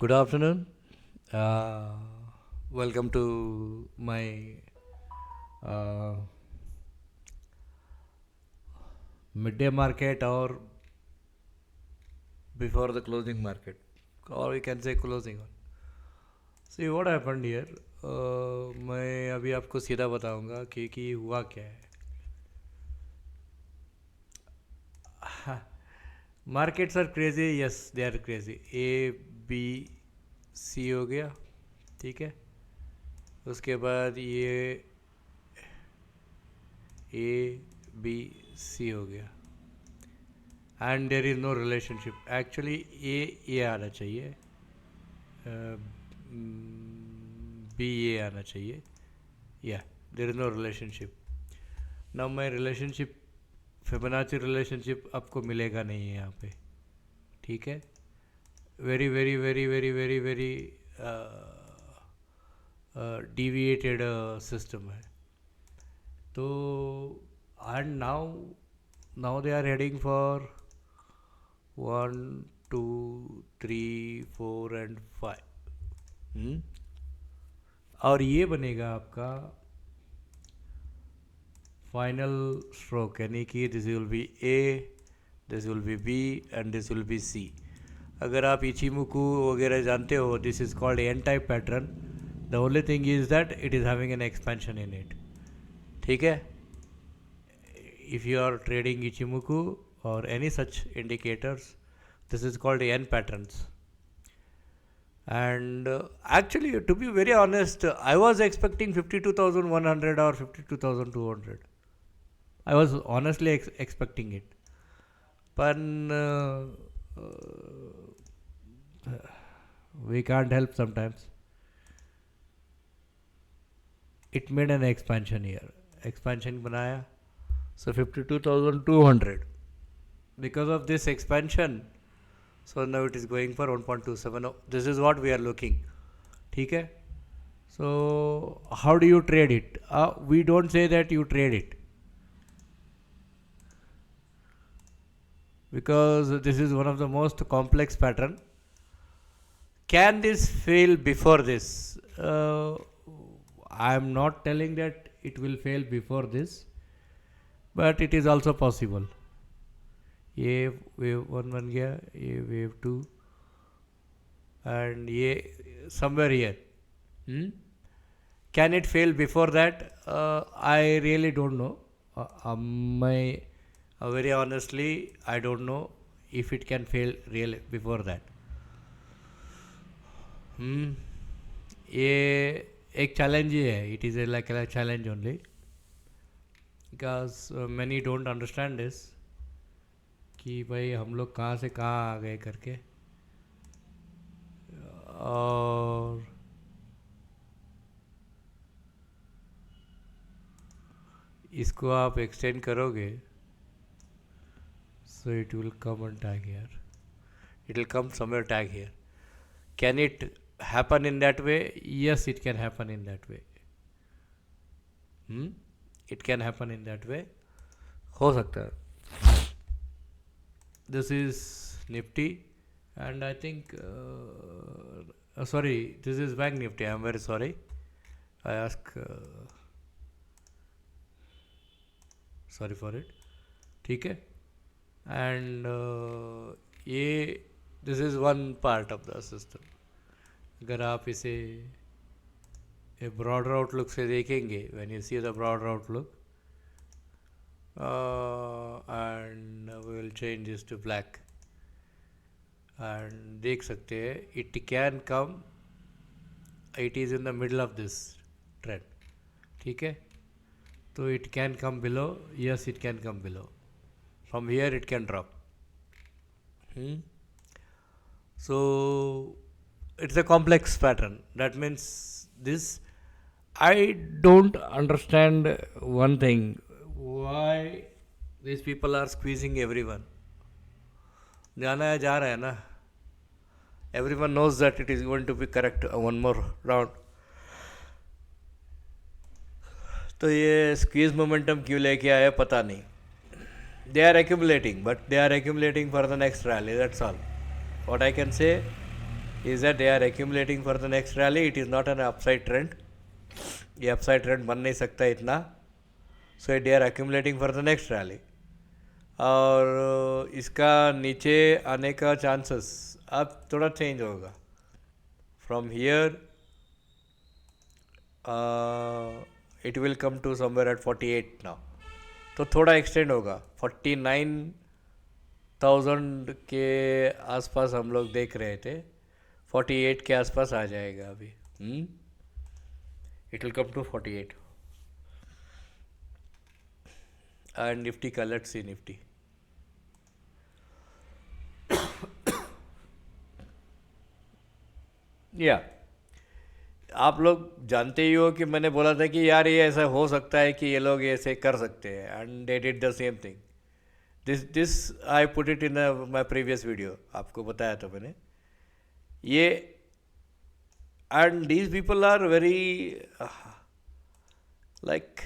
Good afternoon. Uh, Welcome to my uh, midday market or before the closing market, or we can say closing one. See what happened here. मैं अभी आपको सीधा बताऊंगा कि हुआ क्या है. Markets are crazy. Yes, they are crazy. A B C हो गया. ठीक है. उसके बाद ये ए बी सी हो गया. And there is no relationship. Actually ये आना चाहिए, बी ये आना चाहिए. या देर इज़ नो रिलेशनशिप. ना मैं रिलेशनशिप, फिबोनाची रिलेशनशिप आपको मिलेगा नहीं है यहाँ पे. ठीक है. Very very very very very very deviated system है. तो and now they are heading for 1 2 3 4 and 5. और ये बनेगा आपका फाइनल स्ट्रोक, यानी कि this will be A, this will be B and this will B C. अगर आप इचिमुकू वगैरह जानते हो, this is called an type pattern. The only thing is that it is having an expansion in it. ठीक है. If you are trading इचिमुकू or any such indicators, this is called N patterns. And actually, to be very honest, I was expecting 52,100 or 52,200. I was honestly expecting it. But we can't help sometimes. It made an expansion here. Expansion banaya. So 52,200. Because of this expansion, so now it is going for 1.27. This is what we are looking. ठीक है. So how do you trade it? We don't say that you trade it, because this is one of the most complex pattern. Can this fail before this? I am not telling that it will fail before this, but it is also possible. ये wave one बन गया, ये wave two, and ये somewhere here. Can it fail before that? I really don't know. मैं very honestly I don't know if it can fail real before that. ये एक challenge ही है. It is like a challenge only, because many don't understand this, कि भाई हम लोग कहाँ से कहाँ आ गए करके. और इसको आप एक्सटेंड करोगे, so it will come and tag here. It will come somewhere tag here. Can it happen in that way? Yes, it can happen in that way. It can happen in that way. हो सकता है. This is Nifty, and I think sorry, this is Bank Nifty. I am very sorry. I ask sorry for it. ठीक है. And ये this is one part of the system. अगर आप इसे broader outlook से देखेंगे, when you see the broader outlook, and we will change this to black, and देख सकते हैं it can come, it is in the middle of this trend. ठीक है. तो it can come below. Yes, it can come below. From here it can drop. So it's a complex pattern. That means this, I don't understand one thing, why these people are squeezing everyone. जाना है, जा रहा है ना. Everyone knows that it is going to be correct one more round. तो ये squeeze momentum क्यों लेके आए पता नहीं. They are accumulating, but they are accumulating for the next rally. That's all. What I can say, is that they are accumulating for the next rally. It is not an upside trend. ये upside trend बन नहीं सकता इतना. So they are accumulating for the next rally. और इसका नीचे आने का चांसेस अब थोड़ा चेंज होगा. From here it will come to somewhere at 48 now. तो थोड़ा एक्सटेंड होगा. 49,000 के आसपास हम लोग देख रहे थे. 48 के आसपास आ जाएगा अभी. It will come to 48. And Nifty का लेट्स सी निफ्टी. या आप लोग जानते ही हो कि मैंने बोला था कि यार ये ऐसा हो सकता है कि ये लोग ऐसे कर सकते हैं. And they did the same thing. This I put it in my previous video. आपको बताया था मैंने ये. And these people are very like.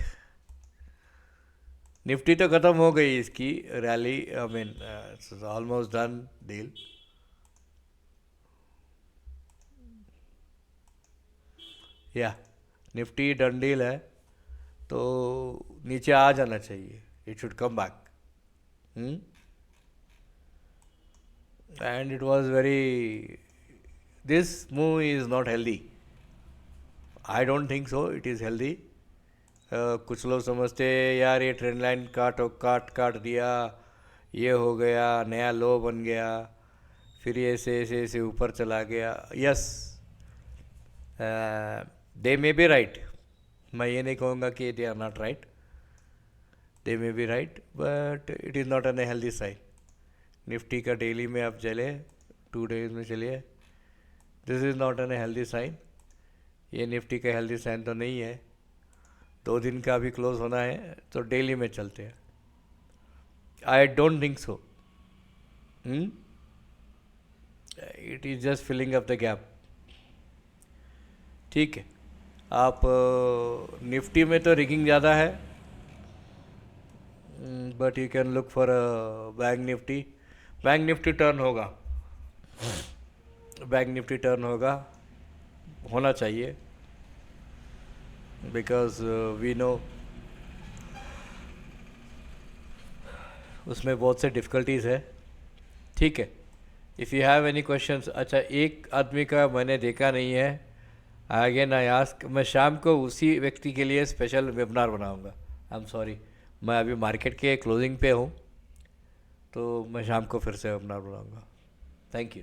Nifty तो ख़त्म हो गई इसकी rally. I mean almost done deal. या निफ्टी डन डील है तो नीचे आ जाना चाहिए. It should come back. And it was very. This move is not healthy. I don't think so it is healthy. कुछ लोग समझते यार ये ट्रेंड लाइन काट दिया, ये हो गया, नया लो बन गया, फिर ये ऐसे ऊपर चला गया. Yes they may be right. मैं ये नहीं कहूँगा कि they are not right. They may be right but it is not an a healthy sign. Nifty का डेली में आप चले 2 days में चलिए. This is not an a healthy sign. ये निफ्टी का हेल्दी साइन तो नहीं है. 2 दिन का भी क्लोज होना है तो डेली में चलते हैं. I don't think so. It is just filling up the gap. ठीक है. आप निफ्टी में तो रिगिंग ज़्यादा है but you can look for bank Nifty. Bank Nifty turn होगा. बैंक निफ्टी टर्न होना चाहिए बिकॉज वी नो उसमें बहुत से डिफ़िकल्टीज़ है. ठीक है. If you have any questions. अच्छा एक आदमी का मैंने देखा नहीं है. Again I ask. मैं शाम को उसी व्यक्ति के लिए स्पेशल वेबिनार बनाऊंगा. आई एम सॉरी मैं अभी मार्केट के क्लोजिंग पे हूँ तो मैं शाम को फिर से वेबिनार बनाऊंगा. Thank you.